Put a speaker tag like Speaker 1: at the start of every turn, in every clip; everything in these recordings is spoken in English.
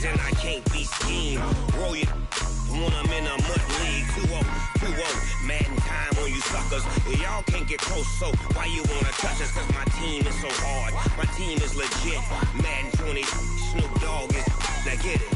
Speaker 1: and I can't be schemed. Roll your when I'm in a mud league. 2-0, Madden time on you suckers. Y'all can't get close, so why you wanna touch us? Cause my team is so hard. My team is legit. Madden 20, Snoop Dogg is. Now get it.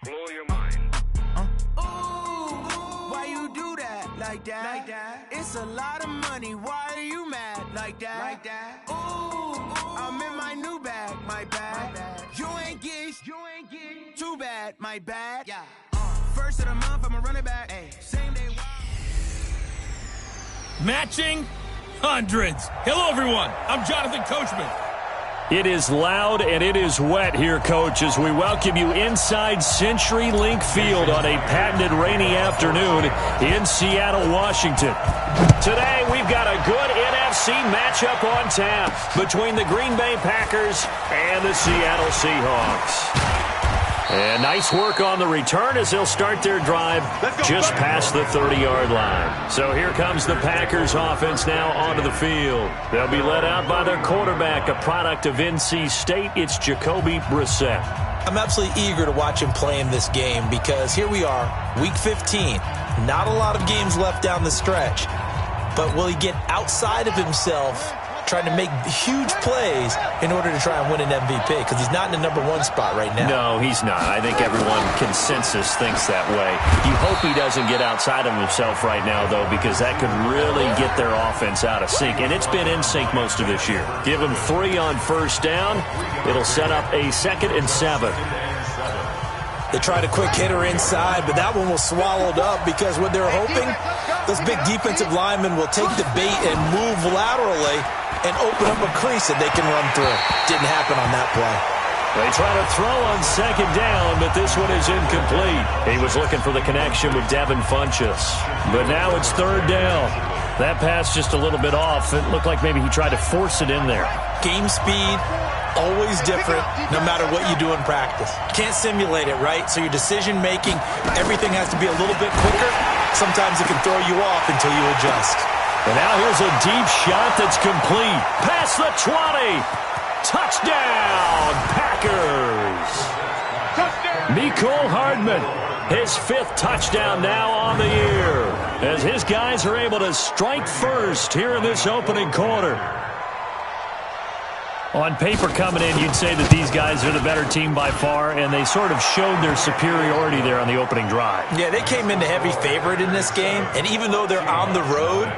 Speaker 1: Blow your mind.
Speaker 2: Why you do that like that? It's a lot of money. Why are you mad like that? Ooh, I'm in my new bag, my bad. You ain't get too bad, my bad. Yeah. First of the month, I'ma run it back. Ay. Same day.
Speaker 3: Matching hundreds. Hello, everyone. I'm Jonathan Coachman.
Speaker 4: It is loud and it is wet here, Coach, as we welcome you inside CenturyLink Field on a patented rainy afternoon in Seattle, Washington. Today, we've got a good NFC matchup on tap between the Green Bay Packers and the Seattle Seahawks. And nice work on the return as they'll start their drive just past the 30-yard line. So here comes the Packers offense now onto the field. They'll be led out by their quarterback, a product of NC State. It's Jacoby Brissett.
Speaker 5: I'm absolutely eager to watch him play in this game because here we are, Week 15. Not a lot of games left down the stretch. But will he get outside of himself trying to make huge plays in order to try and win an MVP? Because he's not in the #1 spot right now.
Speaker 4: No, he's not. I think everyone consensus thinks that way. You hope he doesn't get outside of himself right now, though, because that could really get their offense out of sync. And it's been in sync most of this year. Give him 3 on first down. It'll set up a 2nd and 7.
Speaker 5: They tried a quick hitter inside, but that one was swallowed up because what they're hoping, those big defensive linemen will take the bait and move laterally and open up a crease that they can run through. Didn't happen on that play.
Speaker 4: They try to throw on 2nd down, but this one is incomplete. He was looking for the connection with Devin Funchess. But now it's 3rd down. That pass just a little bit off. It looked like maybe he tried to force it in there.
Speaker 5: Game speed, always different, no matter what you do in practice. Can't simulate it, right? So your decision-making, everything has to be a little bit quicker. Sometimes it can throw you off until you adjust.
Speaker 4: And now here's a deep shot that's complete. Past the 20. Touchdown, Packers. Mecole Hardman, his 5th touchdown now on the year, as his guys are able to strike first here in this opening quarter. On paper coming in, you'd say that these guys are the better team by far, and they sort of showed their superiority there on the opening drive.
Speaker 5: Yeah, they came in the heavy favorite in this game, and even though they're on the road,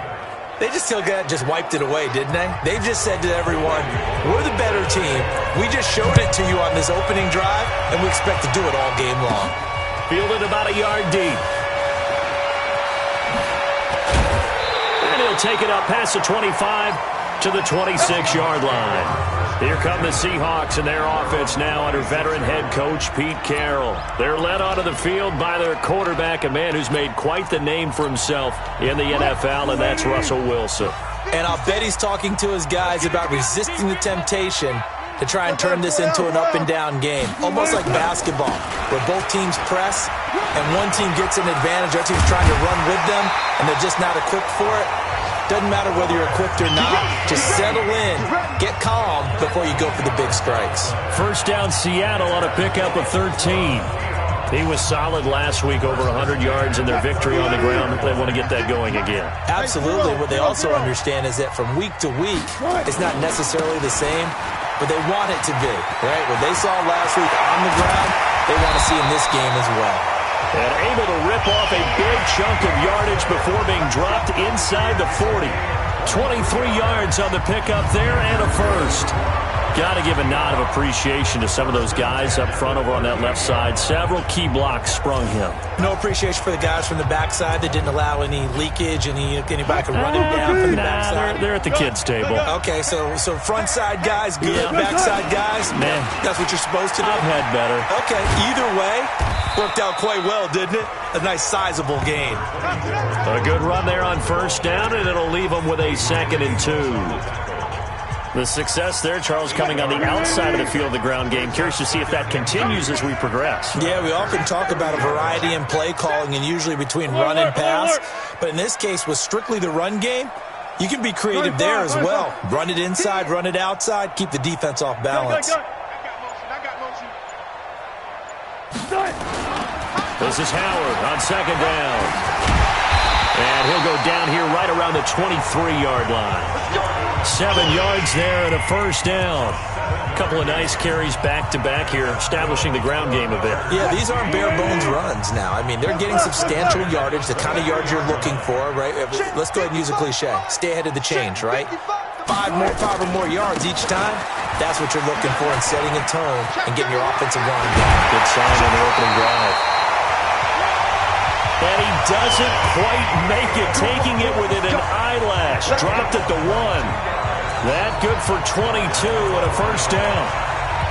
Speaker 5: they just wiped it away, didn't they? They just said to everyone, we're the better team. We just showed it to you on this opening drive, and we expect to do it all game long.
Speaker 4: Fielded about a yard deep. And he'll take it up past the 25 to the 26-yard line. Here come the Seahawks and their offense now under veteran head coach Pete Carroll. They're led onto the field by their quarterback, a man who's made quite the name for himself in the NFL, and that's Russell Wilson.
Speaker 5: And I'll bet he's talking to his guys about resisting the temptation to try and turn this into an up-and-down game, almost like basketball, where both teams press and one team gets an advantage, the other team's trying to run with them, and they're just not equipped for it. Doesn't matter whether you're equipped or not. Just settle in, get calm before you go for the big strikes.
Speaker 4: First down, Seattle on a pickup of 13. He was solid last week, over 100 yards in their victory on the ground. They want to get that going again.
Speaker 5: Absolutely. What they also understand is that from week to week, it's not necessarily the same, but they want it to be, right? What they saw last week on the ground, they want to see in this game as well.
Speaker 4: And able to rip off a big chunk of yardage before being dropped inside the 40. 23 yards on the pickup there and a first. Got to give a nod of appreciation to some of those guys up front over on that left side. Several key blocks sprung him.
Speaker 5: No appreciation for the guys from the backside that didn't allow any leakage, anybody could run him down from the backside.
Speaker 4: They're at the kids' table.
Speaker 5: Okay, so front side guys, good. Backside guys,
Speaker 4: man,
Speaker 5: that's what you're supposed to do.
Speaker 4: I've had better.
Speaker 5: Okay, either way, worked out quite well, didn't it? A nice sizable gain.
Speaker 4: A good run there on first down, and it'll leave them with a 2nd and 2. The success there, Charles, coming on the outside of the field of the ground game. Curious to see if that continues as we progress.
Speaker 5: Yeah, we often talk about a variety in play calling and usually between run and pass. But in this case, with strictly the run game, you can be creative there as well. Run it inside, run it outside, keep the defense off balance.
Speaker 4: This is Howard on 2nd down. And he'll go down here right around the 23-yard line. 7 yards there and a first down. A couple of nice carries back-to-back here, establishing the ground game a bit.
Speaker 5: Yeah, these aren't bare-bones runs now. I mean, they're getting substantial yardage, the kind of yards you're looking for, right? Let's go ahead and use a cliche. Stay ahead of the change, right? 5 or more yards each time. That's what you're looking for in setting a tone and getting your offensive line going.
Speaker 4: Good sign on the opening drive. And he doesn't quite make it, taking it within an eyelash. Dropped at the 1. That good for 22 and a first down.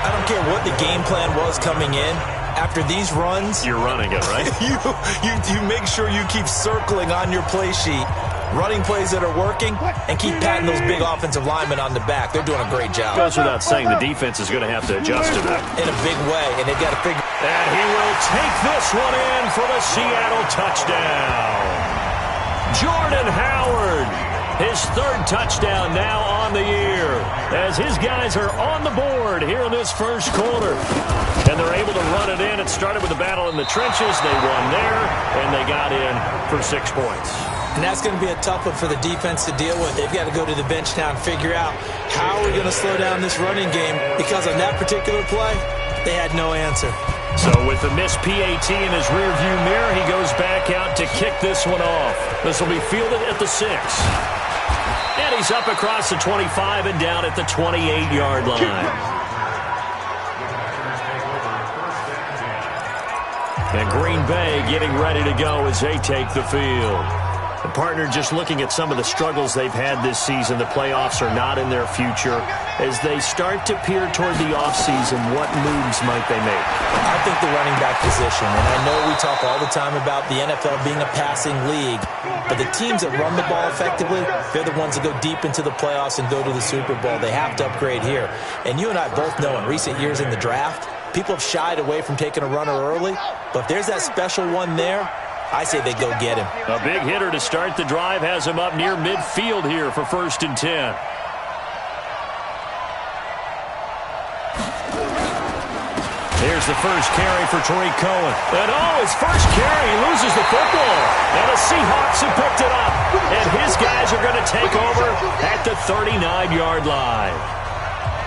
Speaker 5: I don't care what the game plan was coming in. After these runs,
Speaker 4: you're running it, right?
Speaker 5: you make sure you keep circling on your play sheet, running plays that are working, and keep patting those big offensive linemen on the back. They're doing a great job.
Speaker 4: Goes without saying the defense is going to have to adjust to that.
Speaker 5: In a big way, and they've got to figure.
Speaker 4: And he will take this one in for the Seattle touchdown. Jordan Howard, his 3rd touchdown now on the year, as his guys are on the board here in this first quarter. And they're able to run it in. It started with a battle in the trenches. They won there, and they got in for 6 points.
Speaker 5: And that's going to be a tough one for the defense to deal with. They've got to go to the bench now and figure out how we're going to slow down this running game, because on that particular play, they had no answer.
Speaker 4: So with the missed PAT in his rearview mirror, he goes back out to kick this one off. This will be fielded at the 6. And he's up across the 25 and down at the 28-yard line. And Green Bay getting ready to go as they take the field. The partner, just looking at some of the struggles they've had this season, the playoffs are not in their future. As they start to peer toward the offseason, what moves might they make?
Speaker 5: I think the running back position, and I know we talk all the time about the NFL being a passing league, but the teams that run the ball effectively, they're the ones that go deep into the playoffs and go to the Super Bowl. They have to upgrade here. And you and I both know in recent years in the draft, people have shied away from taking a runner early, but if there's that special one there, I say they go get him.
Speaker 4: A big hitter to start the drive has him up near midfield here for 1st and 10. Here's the first carry for Tariq Cohen. And his first carry, he loses the football. And the Seahawks have picked it up. And his guys are going to take over at the 39-yard line.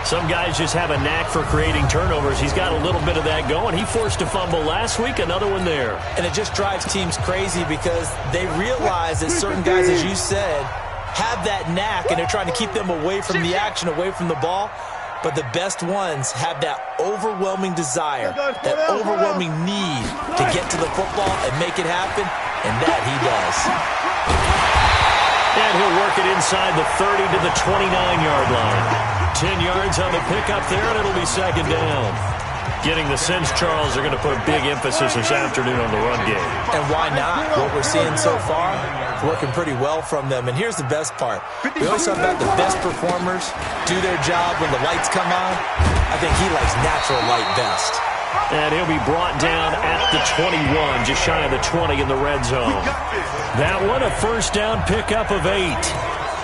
Speaker 4: Some guys just have a knack for creating turnovers. He's got a little bit of that going. He forced a fumble last week, another one there.
Speaker 5: And it just drives teams crazy because they realize that certain guys, as you said, have that knack, and they're trying to keep them away from the action, away from the ball. But the best ones have that overwhelming desire, that overwhelming need to get to the football and make it happen, and that he does.
Speaker 4: And he'll work it inside the 30 to the 29-yard line. 10 yards on the pickup there, and it'll be 2nd down. Getting the sense, Charles, are going to put a big emphasis this afternoon on the run game.
Speaker 5: And why not? What we're seeing so far, working pretty well from them. And here's the best part. We always talk about the best performers do their job when the lights come on. I think he likes natural light best.
Speaker 4: And he'll be brought down at the 21, just shy of the 20 in the red zone. That one, a first down pickup of 8.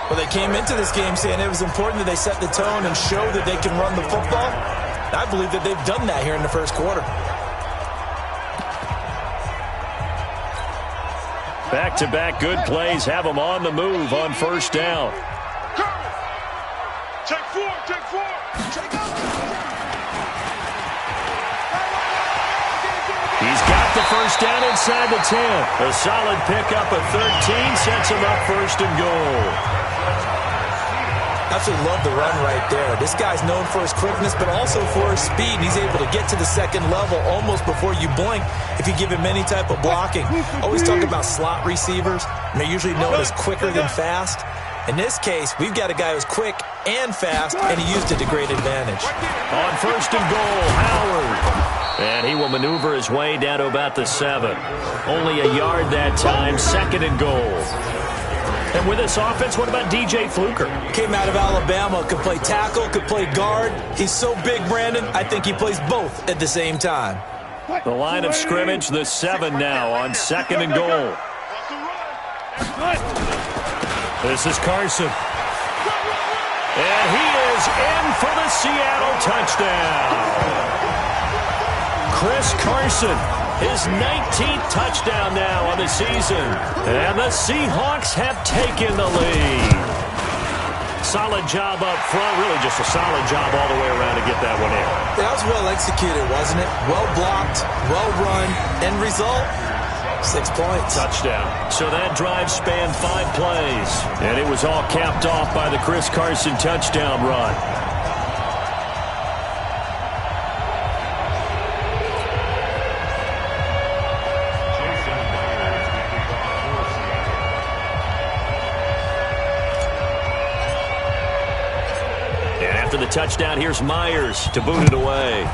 Speaker 5: Well, they came into this game saying it was important that they set the tone and show that they can run the football. I believe that they've done that here in the first quarter.
Speaker 4: Back-to-back good plays have them on the move on first down.
Speaker 6: Take 4, take 4.
Speaker 4: He's got the first down inside the 10. A solid pickup of 13 sets him up 1st and goal.
Speaker 5: Absolutely love the run right there. This guy's known for his quickness, but also for his speed. He's able to get to the second level almost before you blink if you give him any type of blocking. Always talk about slot receivers, and they're usually known as quicker than fast. In this case, we've got a guy who's quick and fast, and he used it to great advantage.
Speaker 4: On first and goal, Howard. And he will maneuver his way down to about the 7. Only a yard that time, second and goal. And with this offense, what about DJ Fluker?
Speaker 5: Came out of Alabama, could play tackle, could play guard. He's so big, Brandon, I think he plays both at the same time.
Speaker 4: The line of scrimmage, the 7 now on second and goal. This is Carson. And he is in for the Seattle touchdown. Chris Carson, his 19th touchdown now on the season. And the Seahawks have taken the lead. Solid job up front, really just a solid job all the way around to get that one in.
Speaker 5: That was well executed, wasn't it? Well blocked, well run, end result, 6 points.
Speaker 4: Touchdown. So that drive spanned 5 plays. And it was all capped off by the Chris Carson touchdown run. And after the touchdown, here's Myers to boot it away.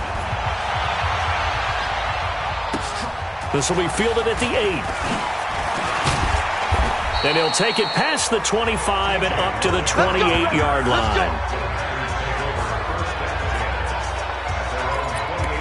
Speaker 4: This will be fielded at the 8. And he'll take it past the 25 and up to the 28-yard line.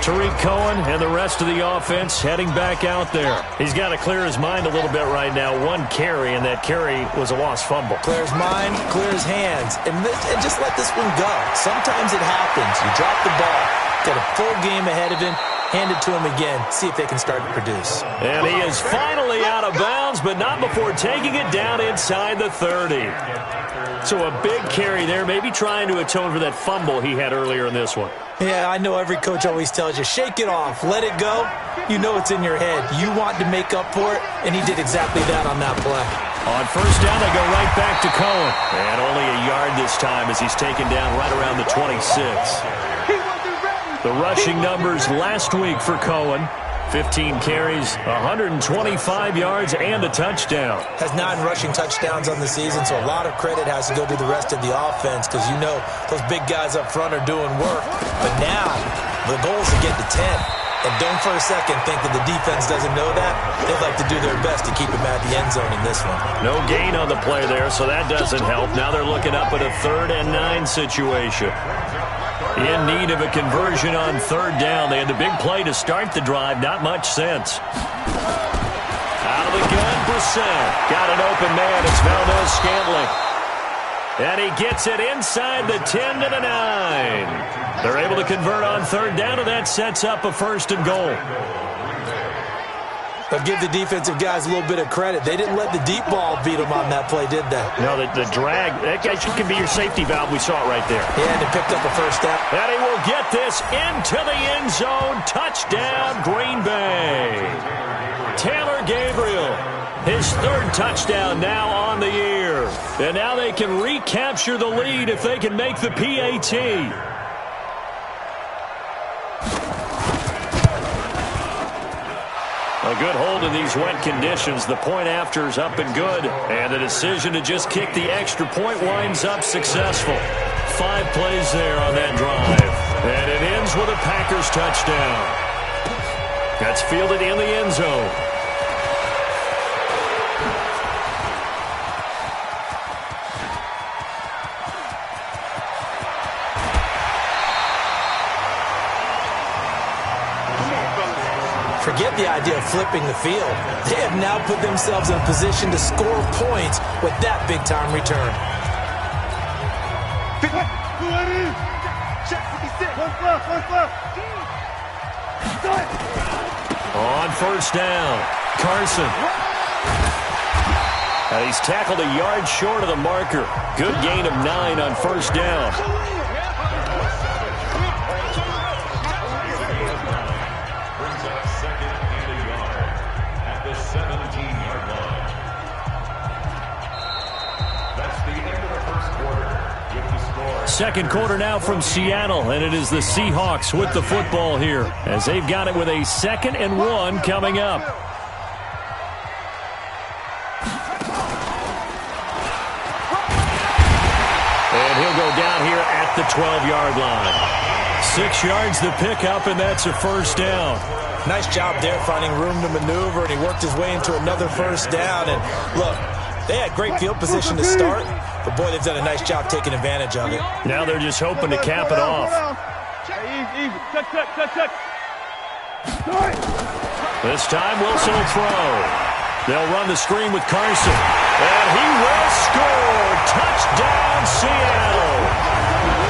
Speaker 4: Tariq Cohen and the rest of the offense heading back out there. He's got to clear his mind a little bit right now. 1 carry, and that carry was a lost fumble.
Speaker 5: Clear his mind, clear his hands, and just let this one go. Sometimes it happens. You drop the ball, got a full game ahead of him. Hand it to him again. See if they can start to produce.
Speaker 4: And he is finally out of bounds, but not before taking it down inside the 30. So a big carry there, maybe trying to atone for that fumble he had earlier in this one.
Speaker 5: Yeah, I know every coach always tells you, shake it off, let it go. You know it's in your head. You want to make up for it, and he did exactly that on that play.
Speaker 4: On first down, they go right back to Cohen. And only a yard this time as he's taken down right around the 26. The rushing numbers last week for Cohen. 15 carries, 125 yards, and a touchdown.
Speaker 5: Has 9 rushing touchdowns on the season, so a lot of credit has to go to the rest of the offense because you know those big guys up front are doing work. But now, the goal is to get to 10. And don't for a second think that the defense doesn't know that. They'd like to do their best to keep him at the end zone in this one.
Speaker 4: No gain on the play there, so that doesn't help. Now they're looking up at a 3rd and 9 situation. In need of a conversion on 3rd down. They had the big play to start the drive. Not much sense. Out of the gun, Brissett. Got an open man. It's Valdez-Scantling. And he gets it inside the 10 to the 9. They're able to convert on 3rd down, and that sets up a 1st and goal.
Speaker 5: But give the defensive guys a little bit of credit. They didn't let the deep ball beat them on that play, did they?
Speaker 4: No, the drag, that can be your safety valve. We saw it right there.
Speaker 5: Yeah, and they picked up a 1st down.
Speaker 4: And he will get this into the end zone. Touchdown, Green Bay. Taylor Gabriel, his 3rd touchdown now on the year. And now they can recapture the lead if they can make the PAT. A good hold in these wet conditions. The point after is up and good. And the decision to just kick the extra point winds up successful. 5 plays there on that drive. And it ends with a Packers touchdown. That's fielded in the end zone.
Speaker 5: Forget the idea of flipping the field. They have now put themselves in a position to score points with that big-time return.
Speaker 4: On first down, Carson. And he's tackled a yard short of the marker. Good gain of 9 on first down.
Speaker 6: That's the end of the first quarter with the score.
Speaker 4: second quarter now from Seattle, and it is the Seahawks with the football here as they've got it with a 2nd and 1 coming up. And he'll go down here at the 12-yard line. 6 yards the pickup, and that's a first down.
Speaker 5: Nice job there finding room to maneuver, and he worked his way into another first down. And look, they had great field position to start, but boy, they've done a nice job taking advantage of it.
Speaker 4: Now they're just hoping to cap it off. This time Wilson will throw. They'll run the screen with Carson. And he will score. Touchdown, Seattle.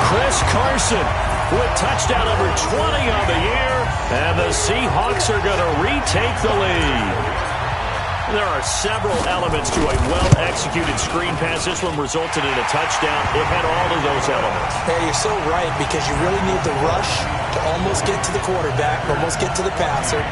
Speaker 4: Chris Carson with touchdown number 20 on the year. And the Seahawks are going to retake the lead. There are several elements to a well-executed screen pass. This one resulted in a touchdown. It had all of those elements.
Speaker 5: Hey, you're so right, because you really need the rush to almost get to the quarterback, almost get to the passer.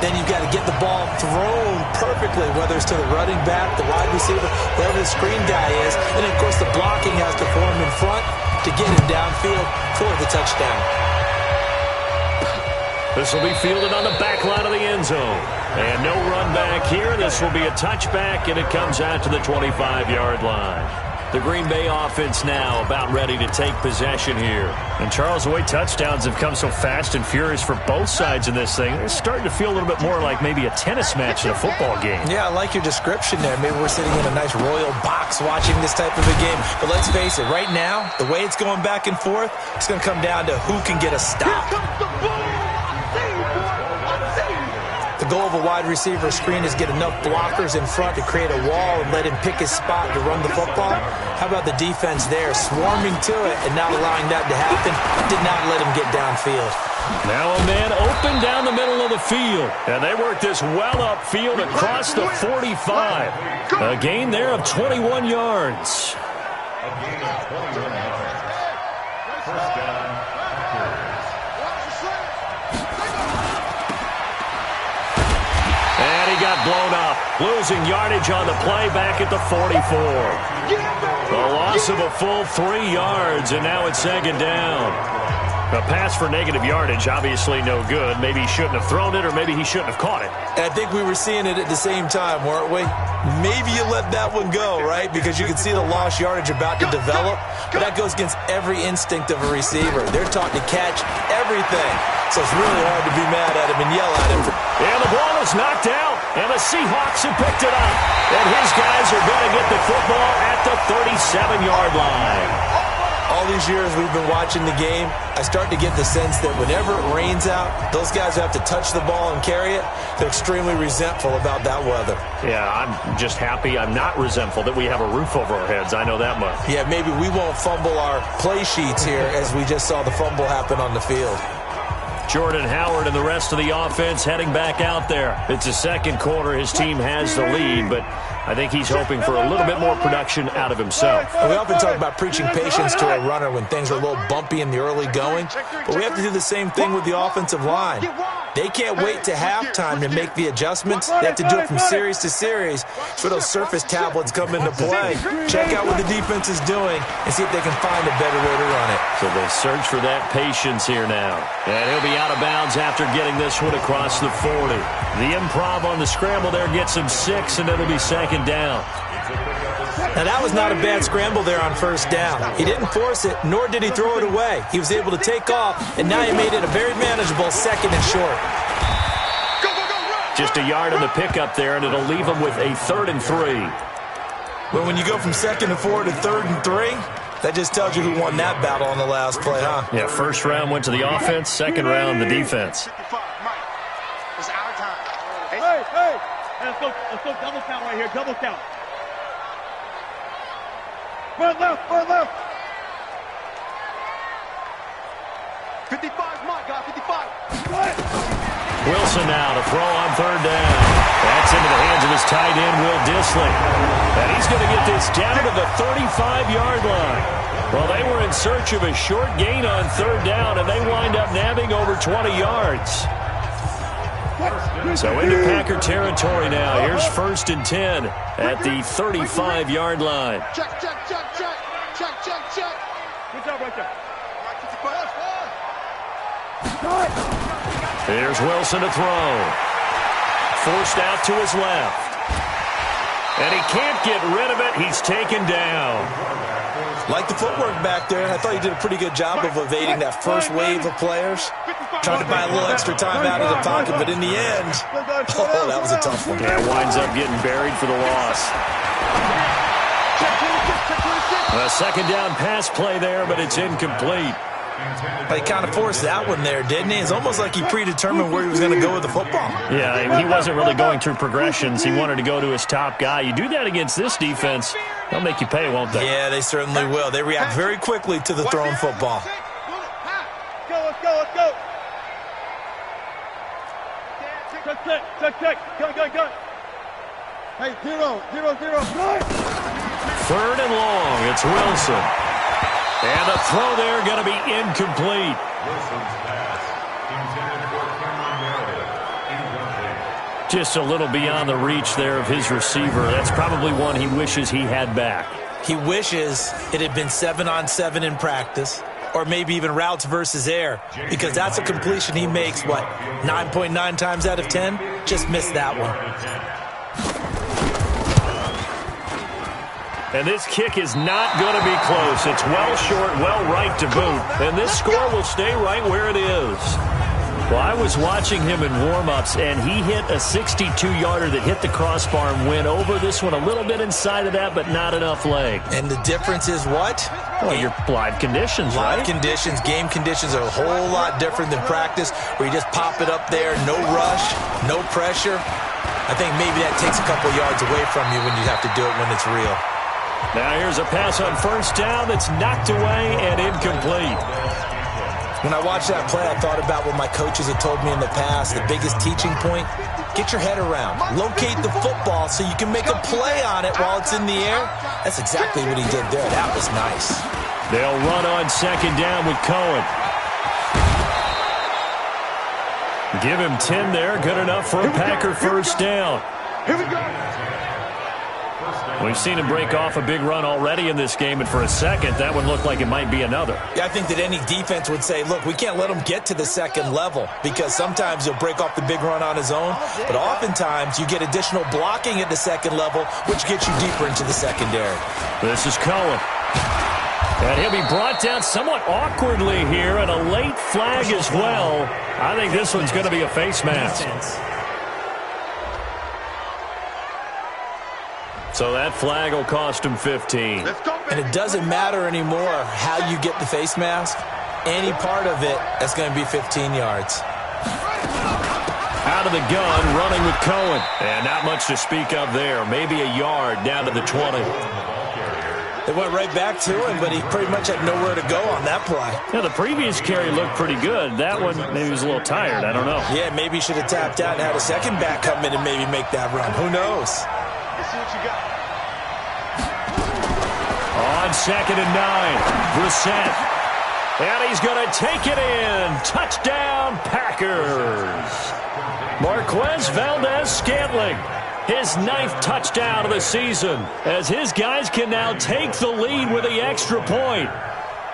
Speaker 5: Then you've got to get the ball thrown perfectly, whether it's to the running back, the wide receiver, wherever the screen guy is. And, of course, the blocking has to form in front to get him downfield for the touchdown.
Speaker 4: This will be fielded on the back line of the end zone. And no run back here. This will be a touchback, and it comes out to the 25-yard line. The Green Bay offense now about ready to take possession here. And, Charles, the way touchdowns have come so fast and furious for both sides in this thing, it's starting to feel a little bit more like maybe a tennis match in a football game.
Speaker 5: Yeah, I like your description there. Maybe we're sitting in a nice royal box watching this type of a game. But let's face it, right now, the way it's going back and forth, it's going to come down to who can get a stop. The goal of a wide receiver screen is get enough blockers in front to create a wall and let him pick his spot to run the football. How about the defense there, swarming to it and not allowing that to happen? Did not let him get downfield.
Speaker 4: Now a man open down the middle of the field. And they work this well upfield across the 45. A gain there of 21 yards. And he got blown up, losing yardage on the play back at the 44. A loss of a full 3 yards, and now it's 2nd down. A pass for negative yardage, obviously no good. Maybe he shouldn't have thrown it, or maybe he shouldn't have caught it.
Speaker 5: And I think we were seeing it at the same time, weren't we? Maybe you let that one go, right? Because you can see the lost yardage about to develop. But that goes against every instinct of a receiver. They're taught to catch everything. So it's really hard to be mad at him and yell at him.
Speaker 4: And the ball is knocked out, and the Seahawks have picked it up. And his guys are going to get the football at the 37-yard line.
Speaker 5: All these years we've been watching the game, I start to get the sense that whenever it rains out, those guys who have to touch the ball and carry it, they're extremely resentful about that weather.
Speaker 4: Yeah, I'm just happy I'm not resentful that we have a roof over our heads. I know that much.
Speaker 5: Yeah, maybe we won't fumble our play sheets here as we just saw the fumble happen on the field.
Speaker 4: Jordan Howard and the rest of the offense heading back out there. It's the second quarter. His team has the lead, but I think he's hoping for a little bit more production out of himself.
Speaker 5: We often talk about preaching patience to a runner when things are a little bumpy in the early going, but we have to do the same thing with the offensive line. They can't wait to halftime to make the adjustments. They have to do it from series to series so those surface tablets come into play. Check out what the defense is doing and see if they can find a better way to run it.
Speaker 4: So they search for that patience here now. And he'll be out of bounds after getting this one across the 40. The improv on the scramble there gets him 6, and it'll be 2nd down.
Speaker 5: Now, that was not a bad scramble there on 1st down. He didn't force it, nor did he throw it away. He was able to take off, and now he made it a very manageable 2nd and short.
Speaker 4: Just a yard on the pickup there, and it'll leave him with a 3rd and 3.
Speaker 5: Well, when you go from 2nd and 4 to 3rd and 3, that just tells you who won that battle on the last play, huh?
Speaker 4: Yeah, first round went to the offense, second round the defense.
Speaker 6: It's our time. Hey, let's go double count right here, double count. Front left. 55's my guy, 55.
Speaker 4: Wilson now to throw on 3rd down. That's into the hands of his tight end, Will Dissly. And he's going to get this down to the 35-yard line. Well, they were in search of a short gain on 3rd down, and they wind up nabbing over 20 yards. So into Packer territory now. Here's 1st and 10 at the 35-yard line.
Speaker 6: Check. Good
Speaker 4: Here's Wilson to throw. Forced out to his left. And he can't get rid of it. He's taken down.
Speaker 5: Like the footwork back there. I thought he did a pretty good job of evading that first wave of players. Trying to buy a little extra time out of the pocket, but in the end, oh, that was a tough one.
Speaker 4: Yeah, winds up getting buried for the loss. A second down pass play there, but it's incomplete.
Speaker 5: He kind of forced that one there, didn't he? It's almost like he predetermined where he was going to go with the football.
Speaker 4: Yeah, he wasn't really going through progressions. He wanted to go to his top guy. You do that against this defense, they'll make you pay, won't they?
Speaker 5: Yeah, they certainly will. They react very quickly to the thrown football.
Speaker 6: Let's go. Check. Go. Hey, 0.
Speaker 4: Third and long. It's Wilson. And the throw there going to be incomplete. Just a little beyond the reach there of his receiver. That's probably one he wishes he had back.
Speaker 5: He wishes it had been 7-on-7 in practice, or maybe even routes versus air, because that's a completion he makes, 9.9 times out of 10? Just missed that one.
Speaker 4: And this kick is not going to be close. It's well short, well right to boot. And this score will stay right where it is. Well, I was watching him in warm-ups, and he hit a 62-yarder that hit the crossbar and went over this one a little bit inside of that, but not enough leg.
Speaker 5: And the difference is what?
Speaker 4: Well, your live conditions, right?
Speaker 5: Live conditions, game conditions are a whole lot different than practice, where you just pop it up there, no rush, no pressure. I think maybe that takes a couple yards away from you when you have to do it when it's real.
Speaker 4: Now here's a pass on first down that's knocked away and incomplete.
Speaker 5: When I watched that play, I thought about what my coaches had told me in the past. The biggest teaching point, get your head around. Locate the football so you can make a play on it while it's in the air. That's exactly what he did there. That was nice.
Speaker 4: They'll run on second down with Cohen. Give him 10 there. Good enough for a Packer first down.
Speaker 6: Here we go.
Speaker 4: We've seen him break off a big run already in this game, and for a second, that one looked like it might be another.
Speaker 5: Yeah, I think that any defense would say, look, we can't let him get to the second level, because sometimes he'll break off the big run on his own, but oftentimes you get additional blocking at the second level, which gets you deeper into the secondary.
Speaker 4: This is Cohen. And he'll be brought down somewhat awkwardly here, and a late flag as well. I think this one's going to be a face mask. So that flag will cost him 15.
Speaker 5: And it doesn't matter anymore how you get the face mask. Any part of it, that's going to be 15 yards.
Speaker 4: Out of the gun, running with Cohen. And not much to speak of there. Maybe a yard down to the 20.
Speaker 5: They went right back to him, but he pretty much had nowhere to go on that play.
Speaker 4: Yeah, the previous carry looked pretty good. That one, maybe he was a little tired. I don't know.
Speaker 5: Yeah, maybe he should have tapped out and had a second back come in and maybe make that run. Who knows?
Speaker 6: Let's see what you got.
Speaker 4: On 2nd and 9, Brissett. And he's going to take it in. Touchdown, Packers. Marquez Valdez-Scantling, his 9th touchdown of the season, as his guys can now take the lead with the extra point.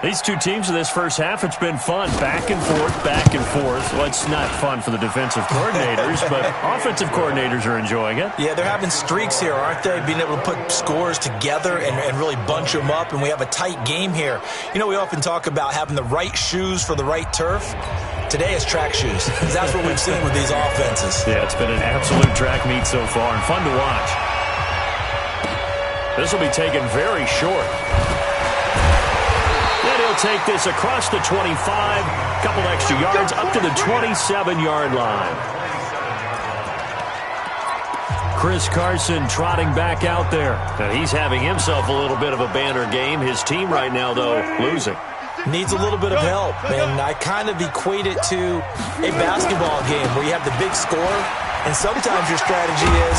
Speaker 4: These two teams in this first half, it's been fun. Back and forth, back and forth. Well, it's not fun for the defensive coordinators, but offensive coordinators are enjoying it.
Speaker 5: Yeah, they're having streaks here, aren't they? Being able to put scores together and really bunch them up, and we have a tight game here. You know, we often talk about having the right shoes for the right turf. Today is track shoes, because that's what we've seen with these offenses.
Speaker 4: Yeah, it's been an absolute track meet so far, and fun to watch. This will be taken very short. He'll take this across the 25, couple extra yards up to the 27-yard line. Chris Carson trotting back out there. And he's having himself a little bit of a banner game. His team right now, though, losing.
Speaker 5: Needs a little bit of help, and I kind of equate it to a basketball game where you have the big score, and sometimes your strategy is,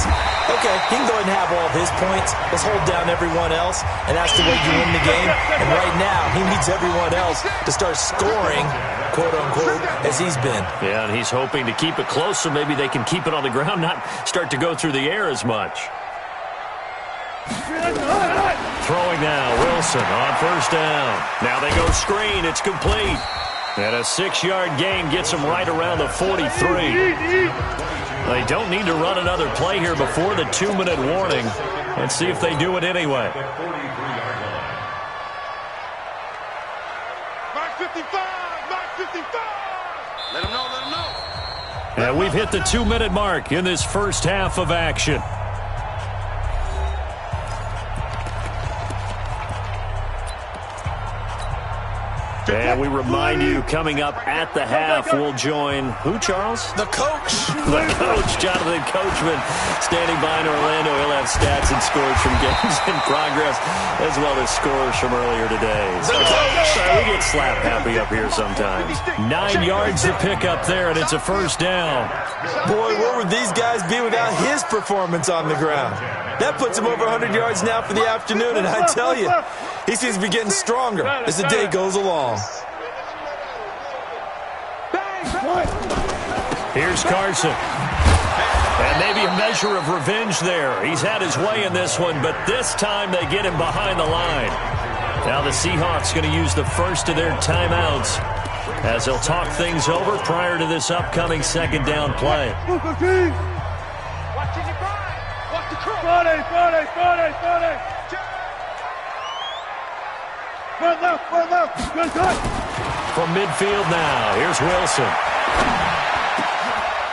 Speaker 5: okay, he can go ahead and have all of his points. Let's hold down everyone else, and that's the way you win the game. And right now, he needs everyone else to start scoring, quote-unquote, as he's been.
Speaker 4: Yeah, and he's hoping to keep it close so maybe they can keep it on the ground, not start to go through the air as much. throwing now. Wilson on first down. Now they go screen. It's complete. And a 6-yard gain gets them right around the 43. They don't need to run another play here before the 2-minute warning. Let's see if they do it anyway.
Speaker 6: Mark 55! Mark 55! Let him know, let him know.
Speaker 4: And we've hit the 2-minute mark in this first half of action. And we remind you, coming up at the half, we'll join who, Charles?
Speaker 5: The coach.
Speaker 4: The coach, Jonathan Coachman, standing by in Orlando. He'll have stats and scores from games in progress, as well as scores from earlier today. So, we get slap happy up here sometimes. 9 yards to pick up there, and it's a first down.
Speaker 5: Boy, where would these guys be without his performance on the ground? That puts him over 100 yards now for the afternoon, and I tell you, he seems to be getting stronger as the day goes along.
Speaker 4: Here's Carson. And maybe a measure of revenge there. He's had his way in this one, but this time they get him behind the line. Now the Seahawks going to use the first of their timeouts as they'll talk things over prior to this upcoming second down play. From midfield now, here's Wilson.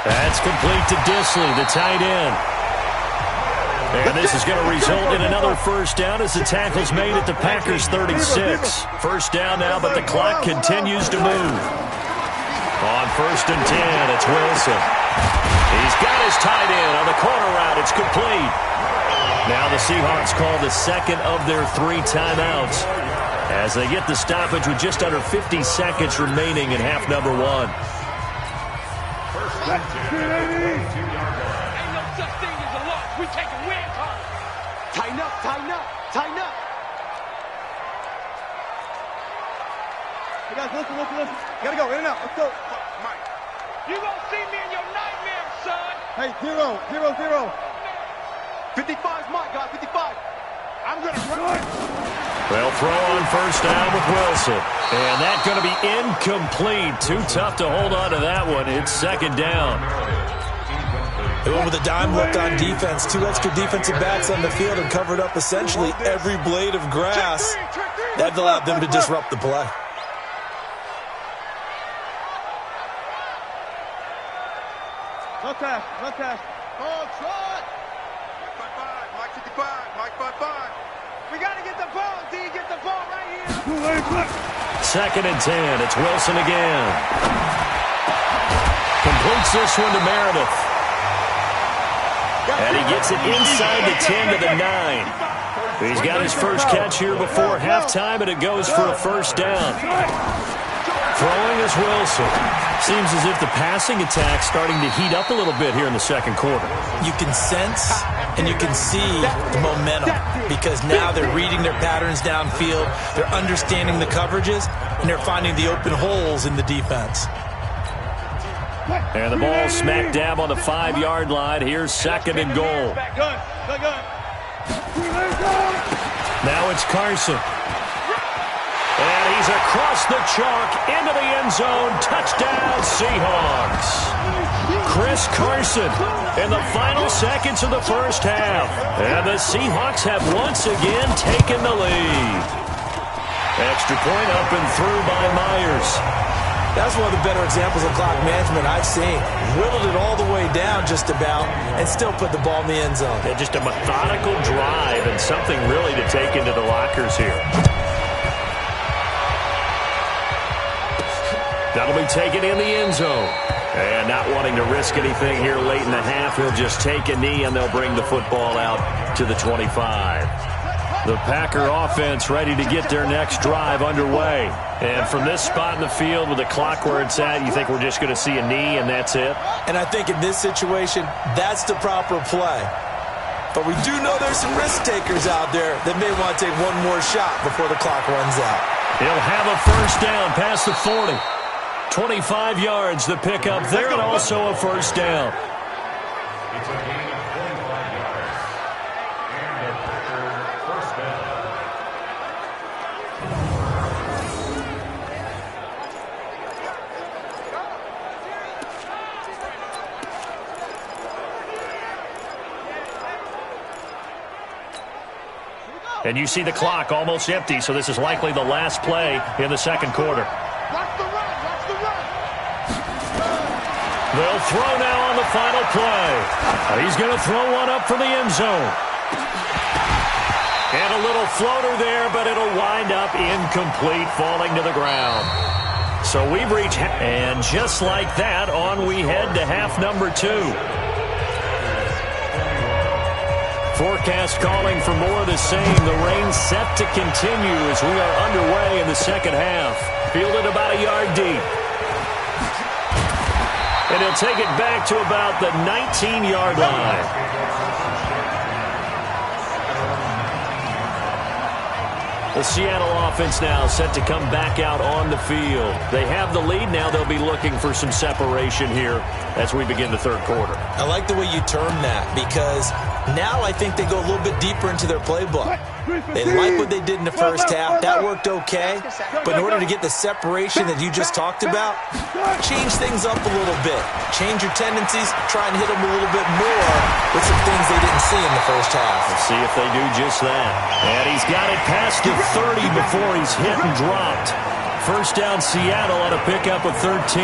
Speaker 4: That's complete to Disley, the tight end. And this is going to result in another first down as the tackle's made at the Packers' 36. First down now, but the clock continues to move. On first and 10, it's Wilson. He's got his tight end on the corner route. It's complete. Now the Seahawks call the second of their 3 timeouts as they get the stoppage with just under 50 seconds remaining in half number 1.
Speaker 6: Ain't no such thing as a loss. We take a win time. Tighten up, tighten up, tighten up.
Speaker 7: You guys, listen. You gotta go, in and out. Let's go.
Speaker 6: Mike, you gonna see me in your nightmares, son.
Speaker 7: Hey, 0, 0, 0.
Speaker 6: 55's Mike, guys, 55. I'm gonna run.
Speaker 4: They'll throw on first down with Wilson. And that's going to be incomplete. Too tough to hold on to that one. It's second down.
Speaker 5: They went with a dime look on defense. 2 extra defensive backs on the field and covered up essentially every blade of grass. That allowed them to disrupt the play.
Speaker 7: No task.
Speaker 6: Oh, Trot. Mike 55, Mike 55. We got to get the ball, D. Get the ball right here.
Speaker 4: Second and 10. It's Wilson again. Completes this one to Meredith. And he gets it inside the 10 to the 9. He's got his first catch here before halftime, and it goes for a first down. Throwing is Wilson. Seems as if the passing attack's starting to heat up a little bit here in the second quarter.
Speaker 5: You can sense and you can see the momentum because now they're reading their patterns downfield, they're understanding the coverages, and they're finding the open holes in the defense.
Speaker 4: And the ball smack dab on the 5-yard line. Here's second and goal. Now it's Carson. And he's across the chalk into the end zone. Touchdown, Seahawks. Chris Carson in the final seconds of the first half. And the Seahawks have once again taken the lead. Extra point up and through by Myers.
Speaker 5: That's one of the better examples of clock management I've seen. Whittled it all the way down just about and still put the ball in the end zone.
Speaker 4: Yeah, just a methodical drive and something really to take into the lockers here. That'll be taken in the end zone. And not wanting to risk anything here late in the half, he'll just take a knee and they'll bring the football out to the 25. The Packer offense ready to get their next drive underway. And from this spot in the field with the clock where it's at, you think we're just going to see a knee and that's it?
Speaker 5: And I think in this situation, that's the proper play. But we do know there's some risk takers out there that may want to take one more shot before the clock runs out.
Speaker 4: He'll have a first down past the 40. 25 yards the pickup there and also a first down. And you see the clock almost empty, so this is likely the last play in the second quarter.
Speaker 6: Watch the run. Watch the run.
Speaker 4: They'll throw now on the final play. He's going to throw one up for the end zone. And a little floater there, but it'll wind up incomplete, falling to the ground. So we've reached, and just like that, on we head to half number 2. Forecast calling for more of the same. The rain set to continue as we are underway in the second half. Fielded about a yard deep. And he'll take it back to about the 19-yard line. The Seattle offense now set to come back out on the field. They have the lead. Now they'll be looking for some separation here as we begin the third quarter.
Speaker 5: I like the way you term that, because now I think they go a little bit deeper into their playbook. They like what they did in the first half. That worked okay. But in order to get the separation that you just talked about, change things up a little bit. Change your tendencies. Try and hit them a little bit more with some things they didn't see in the first half.
Speaker 4: We'll see if they do just that. And he's got it past the 30 before he's hit and dropped. First down Seattle on a pickup of 13.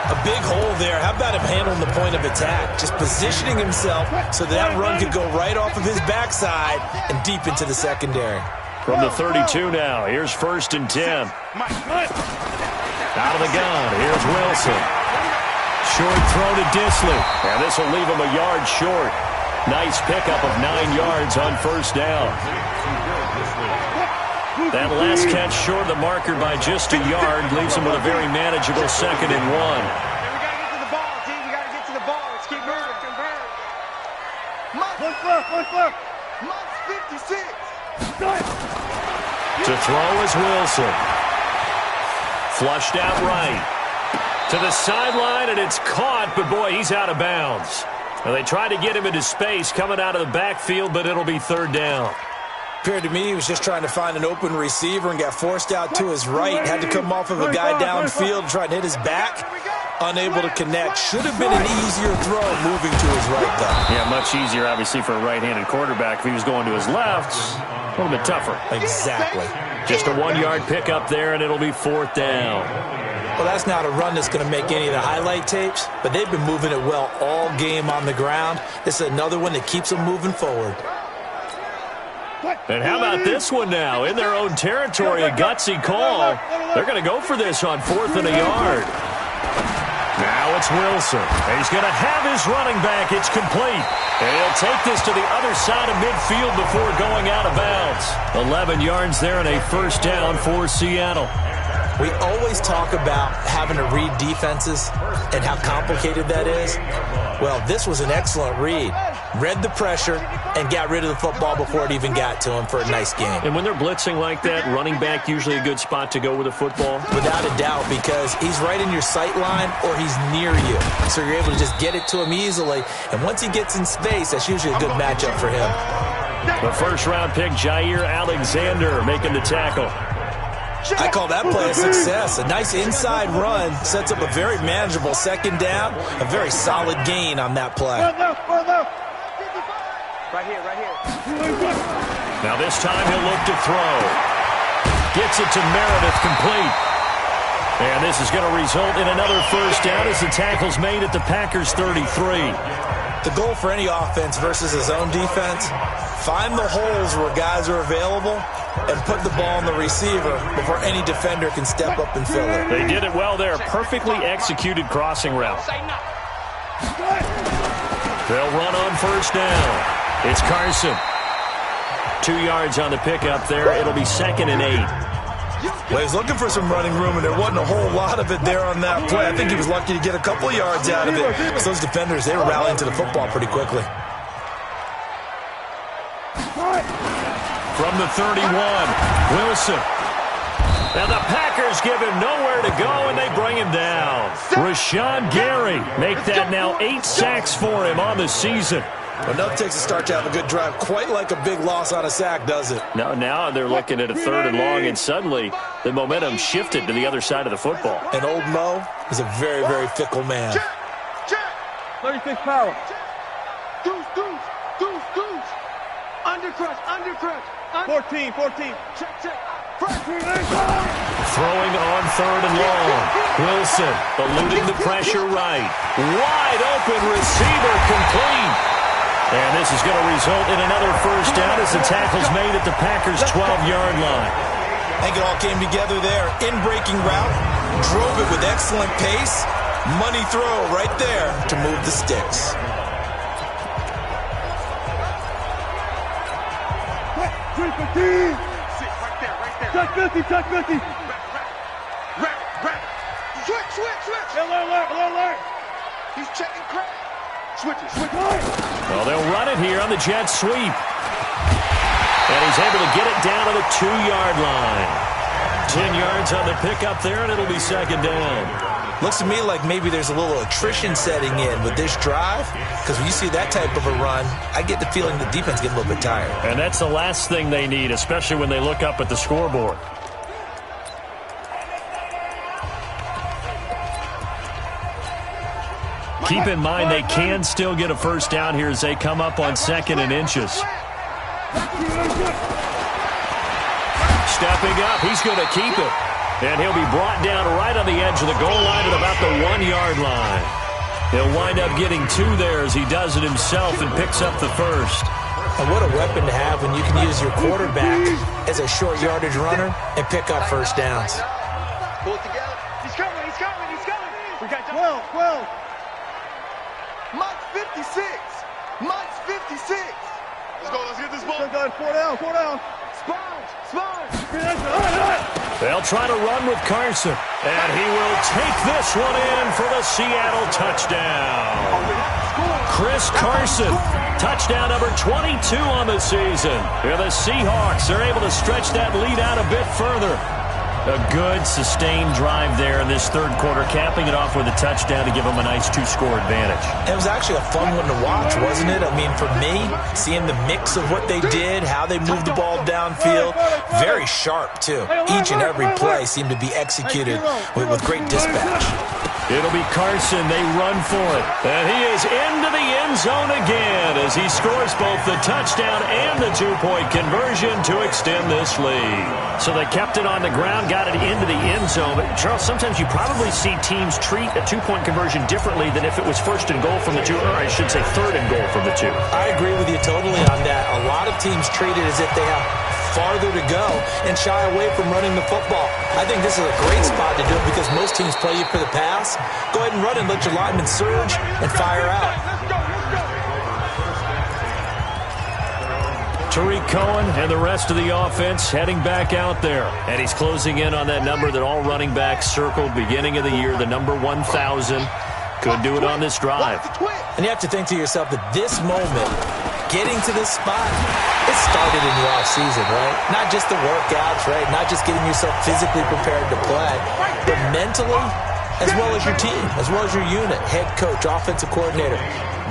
Speaker 5: A big hole there. How about him handling the point of attack? Just positioning himself so that run could go right off of his backside and deep into the secondary.
Speaker 4: From the 32 now, here's 1st and 10. Out of the gun, here's Wilson. Short throw to Disley. And this will leave him a yard short. Nice pickup of 9 yards on first down. That last catch short of the marker by just a yard leaves him with a very manageable 2nd and 1.
Speaker 6: We got to get to the ball, team. We got to get to the ball. Let's keep moving. What's left? Monk's 56.
Speaker 4: To throw is Wilson. Flushed out right. To the sideline, and it's caught, but boy, he's out of bounds. Well, they tried to get him into space coming out of the backfield, but it'll be 3rd down.
Speaker 5: Appeared to me he was just trying to find an open receiver and got forced out to his right. Had to come off of a guy downfield, trying to hit his back. Unable to connect. Should have been an easier throw moving to his right, though.
Speaker 4: Yeah, much easier, obviously, for a right-handed quarterback. If he was going to his left, a little bit tougher.
Speaker 5: Exactly.
Speaker 4: Just a 1-yard pickup there, and it'll be 4th down.
Speaker 5: Well, that's not a run that's going to make any of the highlight tapes, but they've been moving it well all game on the ground. This is another one that keeps them moving forward.
Speaker 4: And how about this one now? In their own territory, a gutsy call. They're going to go for this on 4th and a yard. Now it's Wilson. And he's going to have his running back. It's complete. And he'll take this to the other side of midfield before going out of bounds. 11 yards there and a 1st down for Seattle.
Speaker 5: We always talk about having to read defenses and how complicated that is. Well, this was an excellent read. Read the pressure and got rid of the football before it even got to him for a nice game.
Speaker 4: And when they're blitzing like that, running back usually a good spot to go with the football?
Speaker 5: Without a doubt, because he's right in your sight line or he's near you. So you're able to just get it to him easily. And once he gets in space, that's usually a good matchup for him.
Speaker 4: The 1st-round pick, Jair Alexander, making the tackle.
Speaker 5: I call that play a success. A nice inside run sets up a very manageable 2nd down. A very solid gain on that play.
Speaker 6: Right here.
Speaker 4: Now this time he'll look to throw. Gets it to Meredith, complete. And this is going to result in another 1st down as the tackle's made at the Packers' 33.
Speaker 5: The goal for any offense versus his own defense, find the holes where guys are available and put the ball on the receiver before any defender can step up and fill it.
Speaker 4: They did it well there. Perfectly executed crossing route. They'll run on 1st down. It's Carson. 2 yards on the pickup there. It'll be 2nd and 8.
Speaker 5: Well, he was looking for some running room, and there wasn't a whole lot of it there on that play. I think he was lucky to get a couple of yards out of it. So those defenders, they were rallying to the football pretty quickly.
Speaker 4: From the 31, Wilson. Now the Packers give him nowhere to go, and they bring him down. Rashawn Gary make that now 8 sacks for him on the season.
Speaker 5: Enough takes a start to have a good drive. Quite like a big loss on a sack, does it?
Speaker 4: Now they're looking at a 3rd and long, and suddenly the momentum shifted to the other side of the football.
Speaker 5: And old Mo is a very, very fickle man.
Speaker 7: Check. 36 power.
Speaker 6: Deuce. Undercrush.
Speaker 7: 14.
Speaker 6: Check.
Speaker 4: Throwing on third and long. Wilson eluding the pressure right. Wide open receiver complete. And this is going to result in another first down as the tackle's made at the Packers' 12-yard line.
Speaker 5: I think it all came together there. In-breaking route, drove it with excellent pace. Money throw right there to move the sticks.
Speaker 7: Check 50.
Speaker 6: Rabbit. Switch.
Speaker 7: Alert.
Speaker 6: He's checking crack. Switch it.
Speaker 4: Well, they'll run it here on the jet sweep. And he's able to get it down to the 2-yard line. 10 yards on the pickup there, and it'll be second down.
Speaker 5: Looks to me like maybe there's a little attrition setting in with this drive, because when you see that type of a run, I get the feeling the defense gets a little bit tired.
Speaker 4: And that's the last thing they need, especially when they look up at the scoreboard. Keep in mind they can still get a first down here as they come up on 2nd and inches. Stepping up, he's going to keep it. And he'll be brought down right on the edge of the goal line at about the 1-yard line. He'll wind up getting 2 there as he does it himself and picks up the first.
Speaker 5: And what a weapon to have when you can use your quarterback as a short yardage runner and pick up first downs.
Speaker 6: Pull it together. He's coming. We got
Speaker 7: 12.
Speaker 6: Mike's 56. Let's get this ball.
Speaker 7: 4 down.
Speaker 6: Sponge.
Speaker 4: They'll try to run with Carson. And he will take this one in for the Seattle touchdown. Chris Carson, touchdown number 22 on the season. Here the Seahawks are able to stretch that lead out a bit further. A good, sustained drive there in this third quarter, capping it off with a touchdown to give them a nice 2-score advantage.
Speaker 5: It was actually a fun one to watch, wasn't it? I mean, for me, seeing the mix of what they did, how they moved the ball downfield, very sharp, too. Each and every play seemed to be executed with great dispatch.
Speaker 4: It'll be Carson. They run for it. And he is into the end zone again as he scores both the touchdown and the 2-point conversion to extend this lead. So they kept it on the ground, got it into the end zone. But, Charles, sometimes you probably see teams treat a 2-point conversion differently than if it was first and goal from the 2, or I should say third and goal from the 2.
Speaker 5: I agree with you totally on that. A lot of teams treat it as if they have farther to go and shy away from running the football. I think this is a great spot to do it because most teams play you for the pass. Go ahead and run and let your linemen surge and fire out.
Speaker 4: Tariq Cohen and the rest of the offense heading back out there. And he's closing in on that number that all running backs circled beginning of the year, the number 1,000. Could do it on this drive.
Speaker 5: And you have to think to yourself that this moment, getting to this spot, it started in the offseason, right? Not just the workouts, right? Not just getting yourself physically prepared to play, but mentally, as well as your team, as well as your unit, head coach, offensive coordinator.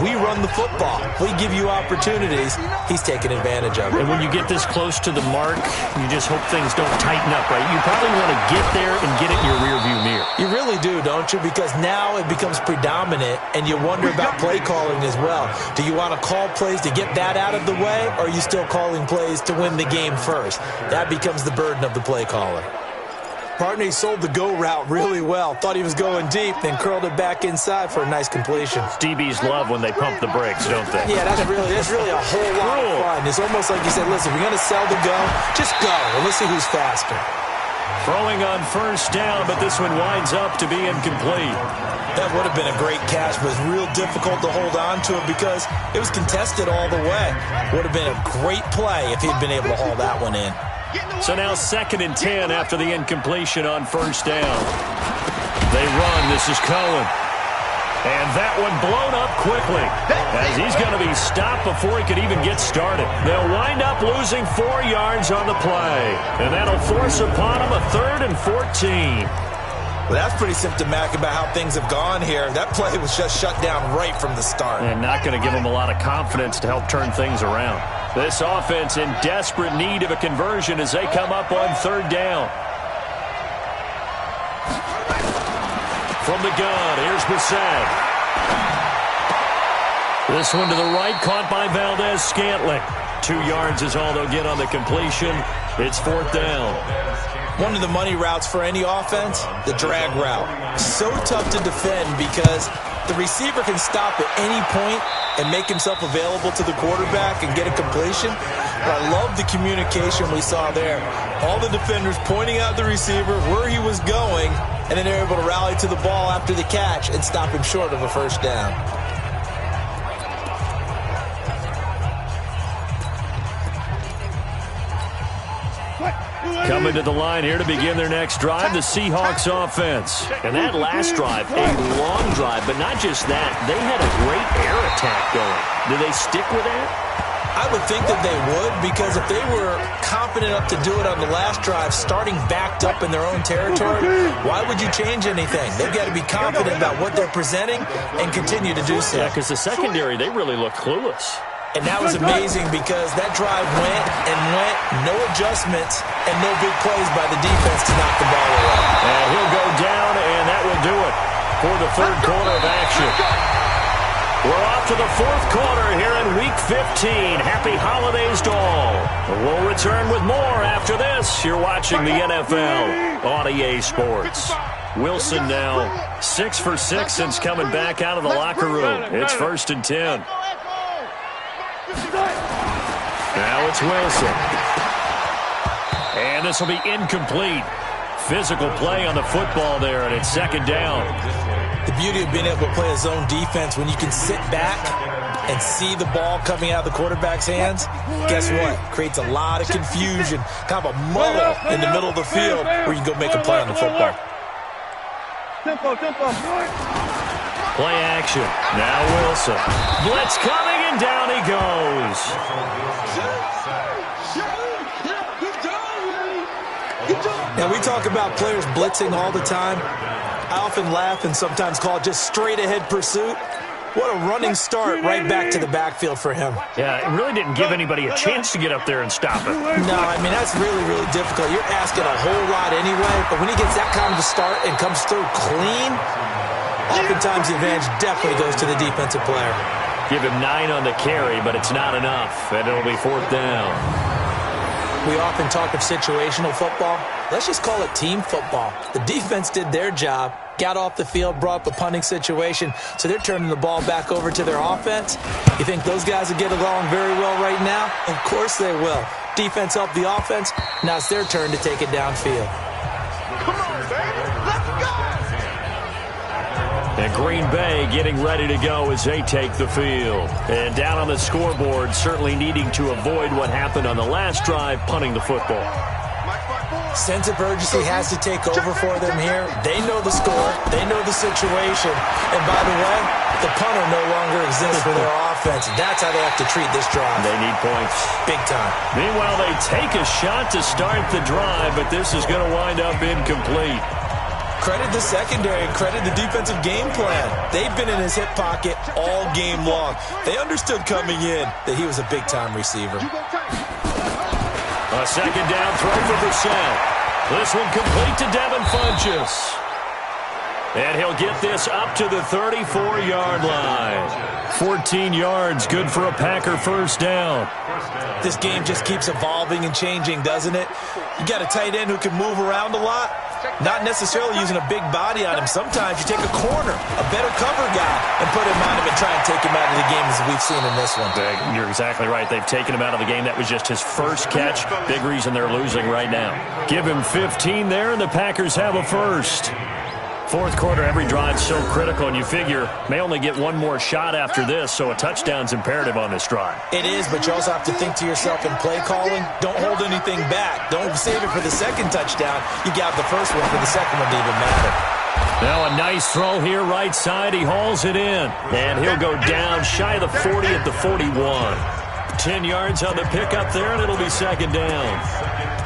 Speaker 5: We run the football. We give you opportunities. He's taking advantage of it.
Speaker 4: And when you get this close to the mark, you just hope things don't tighten up, right? You probably want to get there and get it in your rearview mirror.
Speaker 5: You really do, don't you? Because now it becomes predominant, and you wonder about play calling as well. Do you want to call plays to get that out of the way, or are you still calling plays to win the game first? That becomes the burden of the play caller. Partner, he sold the go route really well. Thought he was going deep, then curled it back inside for a nice completion.
Speaker 4: DBs love when they pump the brakes, don't they?
Speaker 5: Yeah, that's really a whole lot of fun. It's almost like you said, listen, we're going to sell the go. Just go, and let's see who's faster.
Speaker 4: Throwing on first down, but this one winds up to be incomplete.
Speaker 5: That would have been a great catch, but it's real difficult to hold on to it because it was contested all the way. Would have been a great play if he'd been able to haul that one in.
Speaker 4: So now 2nd and 10 after the incompletion on first down. They run. This is Cohen. And that one blown up quickly as he's going to be stopped before he could even get started. They'll wind up losing 4 yards on the play. And that'll force upon him a 3rd and 14.
Speaker 5: Well, that's pretty symptomatic about how things have gone here. That play was just shut down right from the start.
Speaker 4: And not going to give him a lot of confidence to help turn things around. This offense in desperate need of a conversion as they come up on 3rd down. From the gun, here's Bissett. This one to the right, caught by Valdez-Scantling. 2 yards is all they'll get on the completion. It's 4th down.
Speaker 5: One of the money routes for any offense, the drag route. So tough to defend because the receiver can stop at any point and make himself available to the quarterback and get a completion. But I love the communication we saw there. All the defenders pointing out the receiver, where he was going, and then they're able to rally to the ball after the catch and stop him short of a first down.
Speaker 4: Coming to the line here to begin their next drive, the Seahawks offense. And that last drive, a long drive, but not just that. They had a great air attack going. Do they stick with that?
Speaker 5: I would think that they would, because if they were confident enough to do it on the last drive, starting backed up in their own territory, why would you change anything? They've got to be confident about what they're presenting and continue to do so.
Speaker 4: Yeah, because the secondary, they really look clueless.
Speaker 5: And that was amazing because that drive went and went, no adjustments, and no big plays by the defense to knock the ball away.
Speaker 4: And he'll go down, and that will do it for the third quarter of action. We're off to the fourth quarter here in Week 15. Happy holidays to all. We'll return with more after this. You're watching the NFL on EA Sports. Wilson now 6 for 6 since coming back out of the locker room. It's 1st and 10. Now it's Wilson. And this will be incomplete. Physical play on the football there, and it's 2nd down.
Speaker 5: The beauty of being able to play a zone defense, when you can sit back and see the ball coming out of the quarterback's hands, guess what? Creates a lot of confusion, kind of a muddle in the middle of the field where you can go make a play on the football.
Speaker 4: Play action. Now Wilson. Blitz coming, and down he goes.
Speaker 5: Now, we talk about players blitzing all the time. I often laugh and sometimes call it just straight-ahead pursuit. What a running start right back to the backfield for him.
Speaker 4: Yeah, it really didn't give anybody a chance to get up there and stop it.
Speaker 5: No, I mean, that's really, really difficult. You're asking a whole lot anyway, but when he gets that kind of a start and comes through clean, oftentimes the advantage definitely goes to the defensive player.
Speaker 4: Give him 9 on the carry, but it's not enough, and it'll be 4th down.
Speaker 5: We often talk of situational football. Let's just call it team football. The defense did their job, got off the field, brought up a punting situation, so they're turning the ball back over to their offense. You think those guys will get along very well right now? Of course they will. Defense helped the offense. Now it's their turn to take it downfield.
Speaker 6: Come on, baby. Let's go.
Speaker 4: And Green Bay getting ready to go as they take the field. And down on the scoreboard, certainly needing to avoid what happened on the last drive, punting the football.
Speaker 5: Sense of urgency has to take over for them here. They know the score. They know the situation. And by the way, the punter no longer exists for their offense. That's how they have to treat this drive.
Speaker 4: They need points.
Speaker 5: Big time.
Speaker 4: Meanwhile, they take a shot to start the drive, but this is going to wind up incomplete.
Speaker 5: Credit the secondary, credit the defensive game plan. They've been in his hip pocket all game long. They understood coming in that he was a big-time receiver.
Speaker 4: A 2nd down throw for Brissett. This one complete to Devin Funchess. And he'll get this up to the 34-yard line. 14 yards, good for a Packer first down.
Speaker 5: This game just keeps evolving and changing, doesn't it? You got a tight end who can move around a lot. Not necessarily using a big body on him. Sometimes you take a corner, a better cover guy, and put him on him and try and take him out of the game as we've seen in this one.
Speaker 4: You're exactly right. They've taken him out of the game. That was just his first catch. Big reason they're losing right now. Give him 15 there, and the Packers have a first. Fourth quarter, every drive's so critical, and you figure may only get one more shot after this, so a touchdown's imperative on this drive.
Speaker 5: It is, but you also have to think to yourself in play calling, don't hold anything back. Don't save it for the second touchdown. You got the first one for the second one to even matter.
Speaker 4: Now a nice throw here, right side. He hauls it in, and he'll go down shy of the 40 at the 41. 10 yards on the pickup there, and it'll be 2nd down.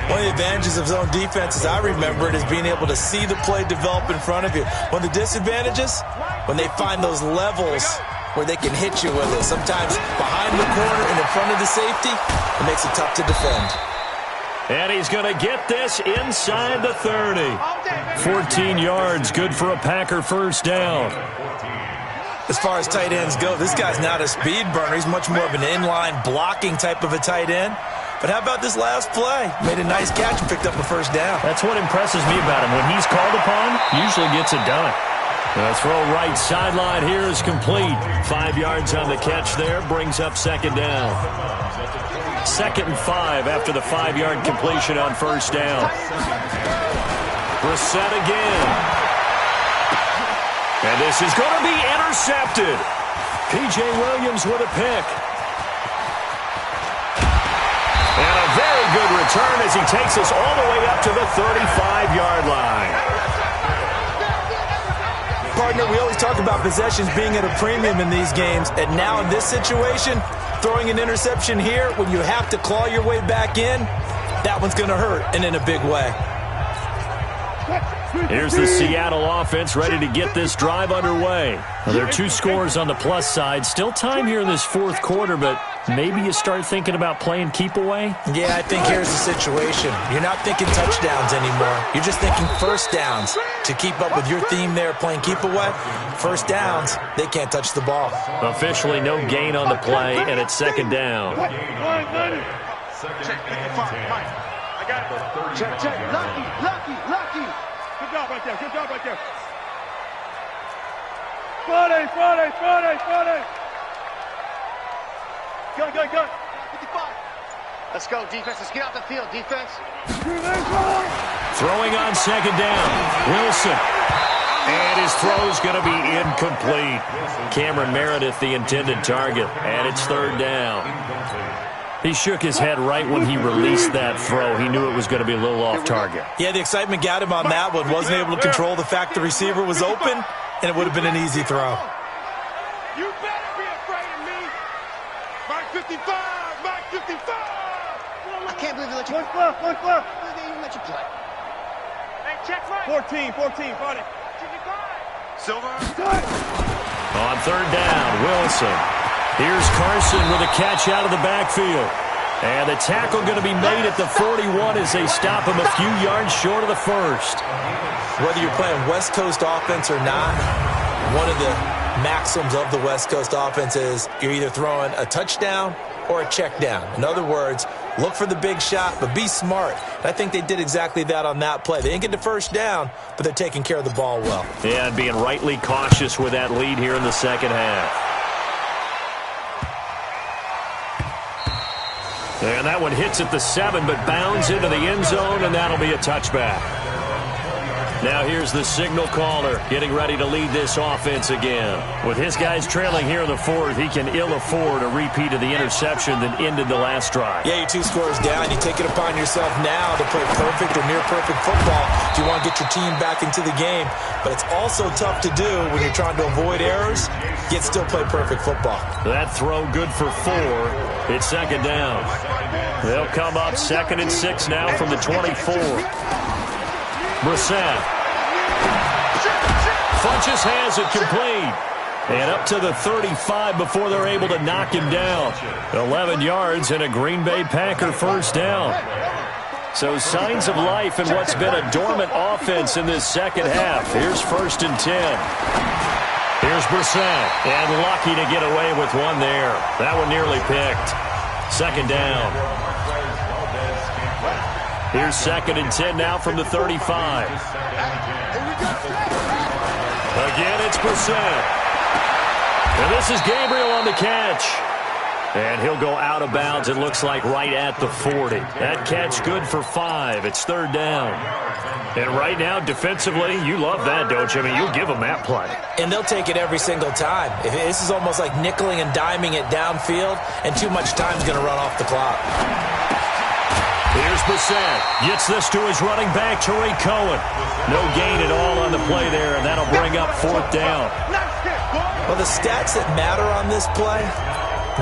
Speaker 5: One of the advantages of zone defense, as I remember it, is being able to see the play develop in front of you. One of the disadvantages, when they find those levels where they can hit you with it. Sometimes behind the corner and in front of the safety, it makes it tough to defend.
Speaker 4: And he's going to get this inside the 30. 14 yards, good for a Packer first down.
Speaker 5: As far as tight ends go, this guy's not a speed burner. He's much more of an inline blocking type of a tight end. But how about this last play? Made a nice catch and picked up a first down.
Speaker 4: That's what impresses me about him. When he's called upon, he usually gets it done. The throw right sideline here is complete. 5 yards on the catch there, brings up second down. 2nd and 5 after the 5-yard completion on first down. Brissett again. And this is going to be intercepted. P.J. Williams with a pick. And a very good return as he takes us all the way up to the 35-yard line.
Speaker 5: Partner, we always talk about possessions being at a premium in these games, and now in this situation, throwing an interception here when you have to claw your way back in, that one's going to hurt, and in a big way.
Speaker 4: Here's the Seattle offense ready to get this drive underway. Well, there are 2 scores on the plus side. Still time here in this 4th quarter, but maybe you start thinking about playing keep away?
Speaker 5: Yeah, I think here's the situation. You're not thinking touchdowns anymore. You're just thinking first downs. To keep up with your theme there, playing keep away, first downs, they can't touch the ball.
Speaker 4: Officially no gain on the play, and it's second down.
Speaker 6: Check, I got it. Check. Lucky. Good job right there. Friday. Good. 55. Let's go, defense. Let's get out the field, defense.
Speaker 4: Throwing on second down. Wilson. And his throw's going to be incomplete. Cameron Meredith, the intended target. And it's third down. He shook his head right when he released that throw. He knew it was going to be a little off target.
Speaker 5: Yeah, the excitement got him on that one. Wasn't able to control the fact the receiver was open, and it would have been an easy throw.
Speaker 6: You better be afraid of me. Mark 55. I can't believe they let you play. One clear. They even let you play. Hey, check right. 14, Friday. 55. Silver.
Speaker 4: On third down, Wilson. Here's Carson with a catch out of the backfield. And the tackle going to be made at the 41 as they stop him a few yards short of the first.
Speaker 5: Whether you're playing West Coast offense or not, one of the maxims of the West Coast offense is you're either throwing a touchdown or a check down. In other words, look for the big shot, but be smart. And I think they did exactly that on that play. They didn't get the first down, but they're taking care of the ball well.
Speaker 4: Yeah, and being rightly cautious with that lead here in the second half. And that one hits at the 7, but bounds into the end zone, and that'll be a touchback. Now here's the signal caller getting ready to lead this offense again. With his guys trailing here in the 4th, he can ill afford a repeat of the interception that ended the last drive.
Speaker 5: Yeah, you're 2 scores down. You take it upon yourself now to play perfect or near-perfect football if you want to get your team back into the game. But it's also tough to do when you're trying to avoid errors, yet still play perfect football.
Speaker 4: That throw good for 4. It's second down. They'll come up 2nd and 6 now from the 24. Brissett. Funches has it complete. And up to the 35 before they're able to knock him down. 11 yards and a Green Bay Packer first down. So signs of life in what's been a dormant offense in this second half. Here's 1st and 10. Here's Brissett. And lucky to get away with one there. That one nearly picked. Second down. Here's 2nd and 10 now from the 35. Again, it's Brissett. And this is Gabriel on the catch. And he'll go out of bounds, it looks like, right at the 40. That catch good for 5. It's third down. And right now, defensively, you love that, don't you? I mean, you'll give them that play.
Speaker 5: And they'll take it every single time. This is almost like nickeling and diming it downfield, and too much time's going to run off the clock.
Speaker 4: Here's Brissett. Gets this to his running back, Tariq Cohen. No gain at all on the play there, and that'll bring up 4th down.
Speaker 5: Well, the stats that matter on this play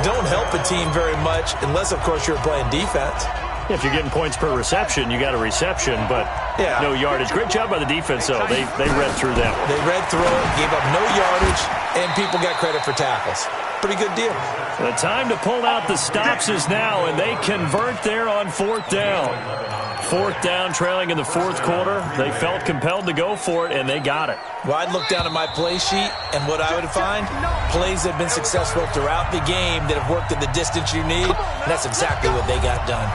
Speaker 5: don't help a team very much unless, of course, you're playing defense.
Speaker 4: If you're getting points per reception, you got a reception, but no yardage. Great job by the defense, though. They read through that.
Speaker 5: They read through it, gave up no yardage, and people got credit for tackles. Pretty good deal.
Speaker 4: The time to pull out the stops is now, and they convert there on 4th down. 4th down, trailing in the 4th quarter. They felt compelled to go for it, and they got it.
Speaker 5: Well, I'd look down at my play sheet, and what I would find, plays that have been successful throughout the game that have worked at the distance you need, and that's exactly what they got done.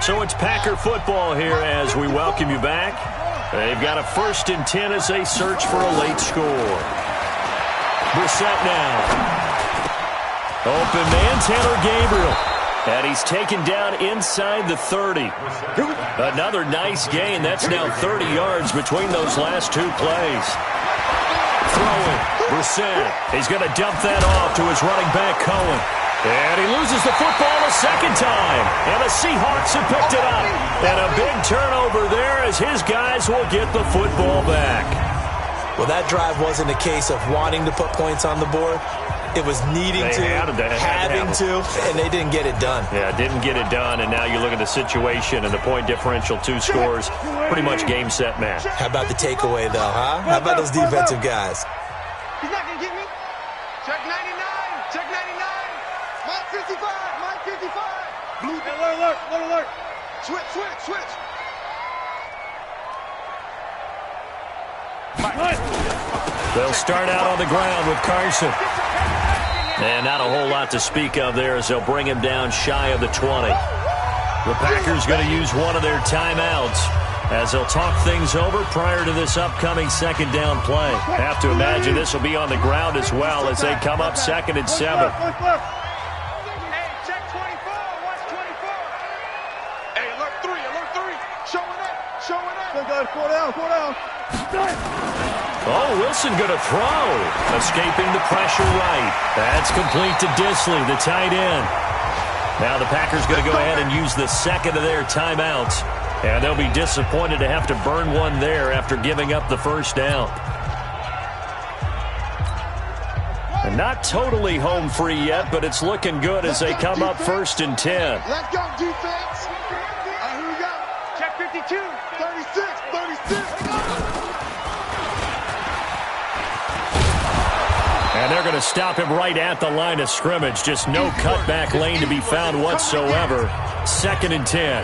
Speaker 4: So it's Packer football here as we welcome you back. They've got a 1st and 10 as they search for a late score. Brissett now. Open man, Taylor Gabriel. And he's taken down inside the 30. Another nice gain. That's now 30 yards between those last 2 plays. Throwing. Brissett. He's going to dump that off to his running back, Cohen. And he loses the football a second time. And the Seahawks have picked it up. And a big turnover there as his guys will get the football back.
Speaker 5: Well, that drive wasn't a case of wanting to put points on the board. It was needing to, having to, and they didn't get it done.
Speaker 4: Yeah, didn't get it done, and now you look at the situation and the point differential, 2 scores, pretty much game, set, match.
Speaker 5: How about the takeaway, though, huh? How about those defensive guys?
Speaker 6: He's not going to get me. Check 99. Check 99. Mike 55. Mike 55. Blue. Alert. Switch.
Speaker 4: They'll start out on the ground with Carson. And not a whole lot to speak of there as they'll bring him down shy of the 20. The Packers going to use one of their timeouts as they'll talk things over prior to this upcoming 2nd down play. Have to imagine this will be on the ground as well as they come up 2nd and 7.
Speaker 6: Hey, check 24. Watch 24. Hey, alert 3. Showing up.
Speaker 7: 4 down.
Speaker 4: Oh, Wilson going to throw. Escaping the pressure right. That's complete to Disley, the tight end. Now the Packers going to go ahead and use the 2nd of their timeouts. And they'll be disappointed to have to burn one there after giving up the 1st down. And not totally home free yet, but it's looking good as they come up 1st and 10.
Speaker 6: Let's go, defense. Here we go. Check 52. 36.
Speaker 4: And they're going to stop him right at the line of scrimmage. Just no cutback lane to be found whatsoever. 2nd and 10.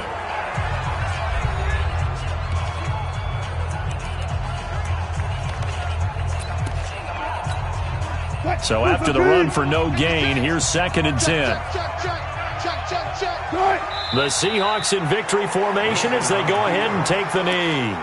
Speaker 4: So after the run for no gain, here's 2nd and 10. The Seahawks in victory formation as they go ahead and take the knee.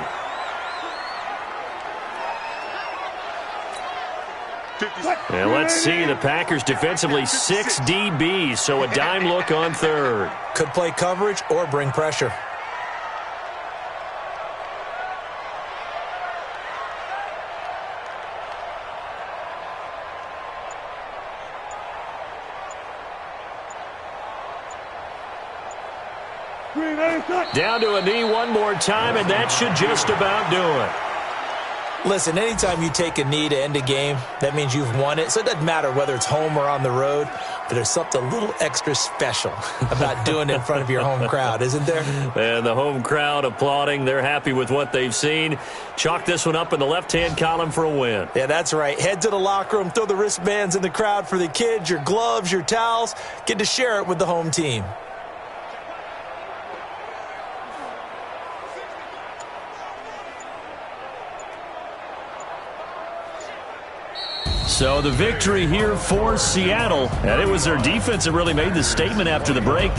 Speaker 4: And let's see, the Packers defensively 6 DBs, so a dime look on 3rd.
Speaker 5: Could play coverage or bring pressure.
Speaker 4: Down to a knee one more time, and that should just about do it.
Speaker 5: Listen, anytime you take a knee to end a game, that means you've won it. So it doesn't matter whether it's home or on the road, but there's something a little extra special about doing it in front of your home crowd, isn't there?
Speaker 4: And the home crowd applauding. They're happy with what they've seen. Chalk this one up in the left-hand column for a win.
Speaker 5: Yeah, that's right. Head to the locker room, throw the wristbands in the crowd for the kids, your gloves, your towels. Get to share it with the home team.
Speaker 4: So the victory here for Seattle, and it was their defense that really made the statement after the break.